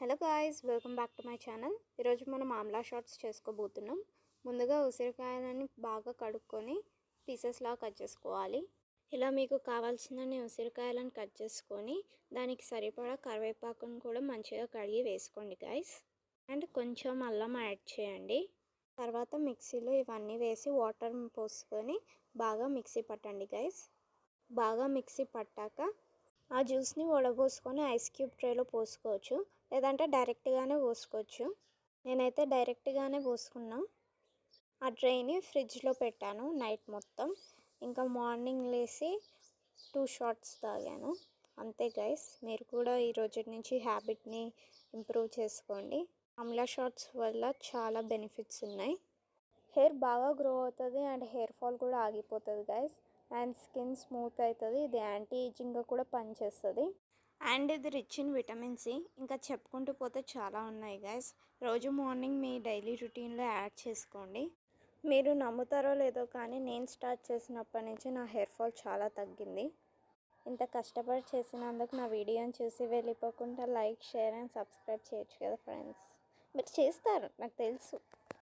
Hello guys, welcome back to my channel. ఈరోజు మనం Amla shorts చేసుకోబోతున్నాం. ముందుగా ఉసిరికాయలని బాగా కడుక్కొని పీసెస్లా కట్ చేసుకోవాలి. ఇలా మీకు కావాల్సిన ఉసిరికాయలను కట్ చేసుకొని దానికి సరిపడా కరివేపాకును కూడా మంచిగా కడిగి వేసుకోండి గాయ్స్. అండ్ కొంచెం అల్లం యాడ్ చేయండి. తర్వాత మిక్సీలో ఇవన్నీ వేసి వాటర్ పోసుకొని బాగా మిక్సీ పట్టండి గాయ్స్. బాగా మిక్సీ పట్టాక ఆ జ్యూస్ని వడపోసుకొని ఐస్ క్యూబ్ ట్రేలో పోసుకోవచ్చు, లేదంటే డైరెక్ట్గానే పోసుకోవచ్చు. నేనైతే డైరెక్ట్గానే పోసుకున్నా. ఆ ట్రేని ఫ్రిడ్జ్లో పెట్టాను నైట్ మొత్తం. ఇంకా మార్నింగ్ లేచి 2 షాట్స్ తాగాను. అంతే గైస్, మీరు కూడా ఈ రోజు నుంచి హ్యాబిట్ని ఇంప్రూవ్ చేసుకోండి. ఆమ్లా షార్ట్స్ వల్ల చాలా బెనిఫిట్స్ ఉన్నాయి. హెయిర్ బాగా గ్రో అవుతుంది అండ్ హెయిర్ ఫాల్ కూడా ఆగిపోతుంది గైస్. అండ్ స్కిన్ స్మూత్ అవుతుంది. ఇది యాంటీ ఏజింగ్గా కూడా పనిచేస్తుంది. అండ్ ఇది రిచ్ ఇన్ విటమిన్ సి. ఇంకా చెప్పుకుంటూ పోతే చాలా ఉన్నాయి గైస్. రోజు మార్నింగ్ మీ డైలీ రొటీన్లో యాడ్ చేసుకోండి. మీరు నమ్ముతారో లేదో కానీ నేను స్టార్ట్ చేసినప్పటి నుంచి నా హెయిర్ ఫాల్ చాలా తగ్గింది. ఇంత కష్టపడి చేసినందుకు నా వీడియోని చూసి వెళ్ళిపోకుండా లైక్, షేర్ అండ్ సబ్స్క్రైబ్ చేయొచ్చు కదా ఫ్రెండ్స్. మీరు చేస్తారు, నాకు తెలుసు.